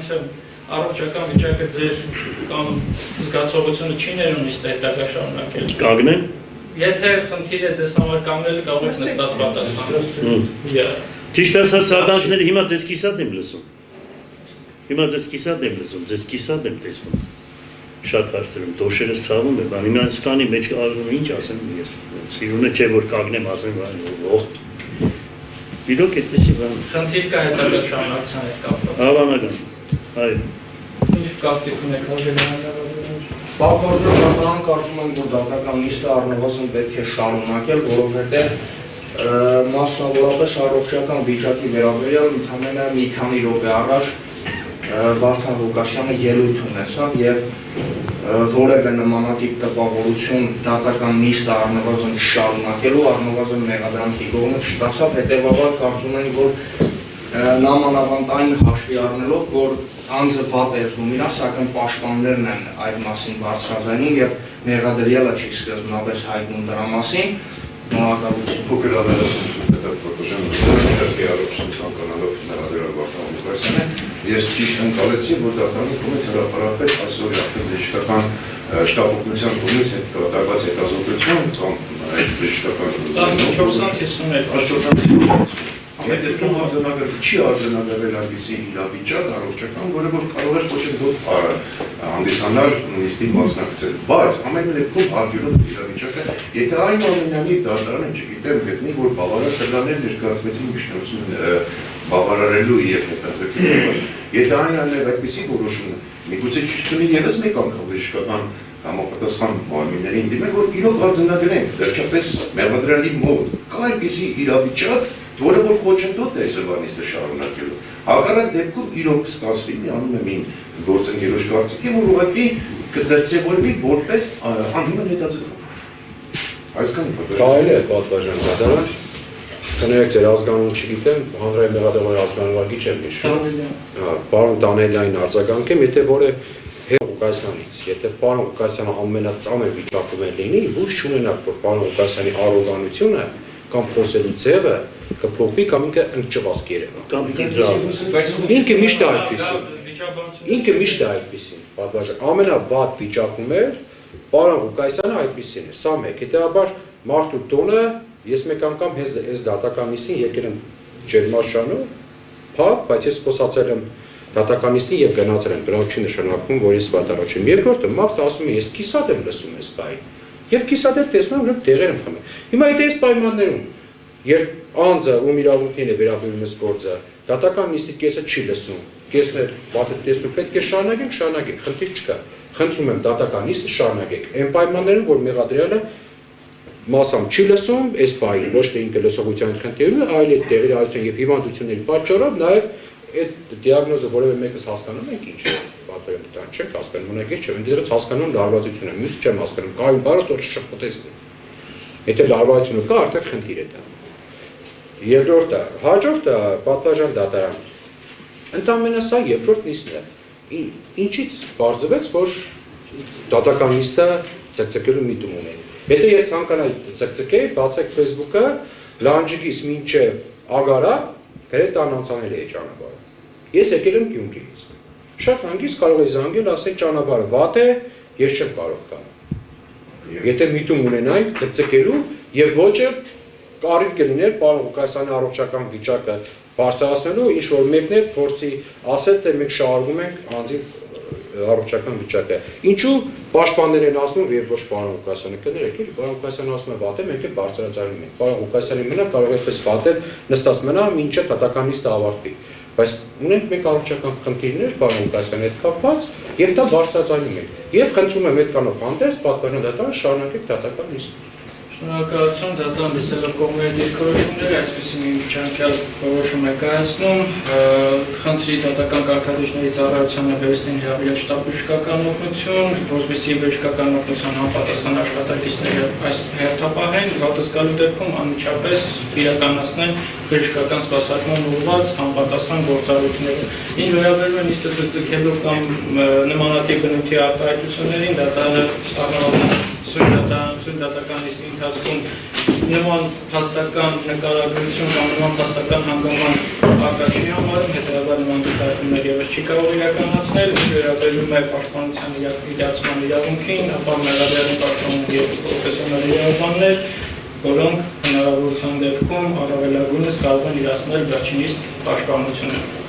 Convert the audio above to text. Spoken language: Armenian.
թե առողջական վիճակը ձեր կամ զգացողությունը չի ներում իսկ հետագա շարունակել։ Կագնեն։ Եթե խնդիրը ձեզ համար կանգնել կարող եք նստած պատասխանել։ Ճիշտ ասած սադանչները հիմա ձեզ կիսատ եմ լսում։ Հիմա ձեզ կիսատ եմ լսում, ձեզ կիսատ եմ տեսնում։ Շատ հարցերում դոշերս ցավում է, բան հիմա սկանի մեջ ինչ ասեմ ես։ Սիրունը չէ որ կանգնեմ ասեմ ողջ։ Իրոք այդպեսի բան։ Խնդիր կա հետագա շարունակության հետ կապված։ Հավանական։ Այո։ Ինչ կարծիք ունեք հարգանալու։ Բավականորեն կարծում եմ, որ դատական նիստը առնվազն պետք է շարունակել, որովհետև մասնավորապես առողջական վիճակի վերաբերյալ ընդամենը մի քանի րոպե առաջ Վարդան Ղուկասյանը ելույթ ունեցավ եւ որևէ նմանատիպ տպավորություն դատական նիստը առնվազն շարունակելու առնվազն մեղադրանքի կողմը չստացավ, հետեւաբար կարծում եմ, որ նամանավանդ այն հաշվի առնելով, որ անձը վատ է զգում իրան, սակայն պաշտպաններն են այդ մասին բարձրաձայնում եւ մեղադրյալը չի սկզբնապես հայտնում դրա մասին։ Շնորհակալություն։ Փոքր ավելացում պետք ցանկանալով մեղադրյալ Վարդան Ղուկասյանը, ես ճիշտ ընկալեցի, որ դատարանի կողմից հրապարակվեց այսօր արդեն բժշկական շտապօգնության կողմից կատարված հետազոտություն կամ այդ բժշկական 14-51 Ամեն դեպքում արձանագրվել չի արձանագրվել այնպիսի իրավիճակ առողջական, որը որ կարող է ոչ թե հանդիսանալ նիստի մասնակցել, բայց ամեն դեպքում արգելող իրավիճակը, եթե այն ամենամիտ դատարանը չգիտեմ գտնի, որ բավարար տվյալներ ներկայացվեցին միջնորդություն բավարարելու եւ հետաքրքրելու, եթե այն այլև այդպիսի որոշումը միգուցե ճիշտ կլինի եւս մեկ անգամ բժշկական համապատասխան մարմիններին դիմել, որ իրոք արձանագրենք, վերջապես մեղադրյալի մոտ կա այնպիսի իրավիճակ, որը որ խոչընդոտ է զորվանիստը շարունակելու։ Հակառակ դեպքում իրոք ստացվի մի անում եմ իմ գործընկերոջ կարծիքի, որ ուղղակի կդրսևորվի որպես անհիմն հետաձգում։ Այսքանը կարելի է պատվաժան դատարան, կներեք ձեր ազգանուն չգիտեմ, հանրային մեղադրման ազգանունվագիչ եմ հիշում։ Պարոն Դանելյանին արձագանքեմ, եթե որը Ղուկասյանից, եթե պարոն Ղուկասյանը ամենածանր վիճակում է լինի, ոչ չունենակ, որ պարոն Ղուկասյանի առոգանությունը կամ խոսելու ձևը կփոխվի կամ ինքը ընկճված կերևա։ Կամ ծիծաղ։ Ինքը միշտ է այդպեսին։ Ինքը միշտ է այդպեսին, պատվաժան։ Ամենավատ վիճակում էր պարոն Ղուկասյանը այդպեսին է։ Սա մեկ, հետեւաբար մարդու տոնը ես մեկ անգամ այս դատական նիստին եկել եմ Ջերմաշանով, փակ, բայց ես խոսացել եմ դատական նիստին եւ գնացել եմ, դրանով չի նշանակվում, որ ես վատառաջ եմ։ Երկրորդը մարդը ասում է, ես կիսատ եմ լսում այս բանը։ Եվ կիսատ էլ տեսնում եմ, որ դեղեր եմ խմել։ Հիմա եթե այս պայմաններում, երբ անձը ում իրավունքին է վերաբերում այս գործը, դատական նիստի կեսը չի լսում, կեսն էլ վատը տեսնում, պետք է շարունակենք, խնդիր չկա։ Խնդրում եմ դատական նիստը շարունակենք։ Այն պայմաններում, որ մեղադրյալը մասամբ չի լսում, այս բանը ոչ թե ինքը լսողության խնդիրն է, այլ այդ դեղերի արություն եւ հիվանդությունների պատճառով նաեւ այդ դիագնոզը որևէ մեկս հասկանում եք ինչ է, պատվերն դրան չեք հասկանում, ունեք չէ, ընդդեմ հասկանում լարվածությունը, մյուս չեմ հասկանում, կայուն բառը դեռ չշփոթեցնի։ Եթե լարվածությունը կա, արդեն խնդիր է դա։ Երկրորդը, հաջորդը պատվաժան դատարան։ Ընդամենը սա երկրորդ նիստն է։ Ինչից բարձվեց, որ դատական նիստը ցկցկելու միտում ունի։ Եթե ես ցանկանայի ցկցկեի, բացեք Facebook-ը, լանջիկից մինչև Ագարա, հրետան անցանել է ճանապարհը։ Ես եկել եմ Գյումրիից։ Շատ հանգիստ կարող եմ զանգել, ասել ճանապարհը վատ է, ես չեմ կարող գալ։ Եթե միտում ունենայի ցկցկելու եւ ոչը կարիք կլիներ պարոն Ղուկասյանի առողջական վիճակը բարձրացնելու, ինչ որ մեկն է փորձի ասել, թե մենք շահարկում ենք անձի առողջական վիճակը։ Ինչու պաշտպաններ են ասում եւ ոչ պարոն Ղուկասյանը կներեք, էլի պարոն Ղուկասյանը ասում է վատ է, մենք էլ բարձրացնում ենք։ Պարոն Ղուկասյանի մենակ կարող է այսպես վատել, նստած մնա, մինչև դատական նիստը ավարտվի։ Բայց ունենք մենք առողջական խնդիրներ պարոն Ղուկասյանի հետ կապված եւ դա բարձրացնում ենք։ Եվ խնդրում եմ այդքանով հանդես պատվերն դատարան շարունակեք դատական նիստը։ Շնորհակալություն դատան լսելով կողմերի դիրքորոշումները, այսպեսի մի միջանկյալ որոշում է կայացնում, խնդրի դատական կարգադրիչների ծառայությանը վերստին հրավիրել շտապբժշկական օգնություն, որպեսզի բժշկական օգնության համապատասխան աշխատակիցները այս հերթապահեն, վատսկալու դեպքում անմիջապես իրականացնեն բժշկական սպասարկման ուղղված համապատասխան գործառույթները։ Ինչ վերաբերում է նիստը ցկցկելու կամ նմանատիպ բնույթի արտահայտություններին, դատարանը սույնդատական նիստի ընթացքում նման փաստական նկարագրություն կամ նման փաստական հանգամանք առկա չի համարում, հետևաբար նման դիտարկումներ ևս չի կարող իրականացնել, վերաբերում է պաշտպանության իրացման իրավունքին, ապա մեղադրանքի պաշտպանում և պրոֆեսիոնալ իրավաբաններ, որոնք հնարավորության դեպքում առավելագույնս կարող են իրացնել վերջինիս պաշտպանությունը։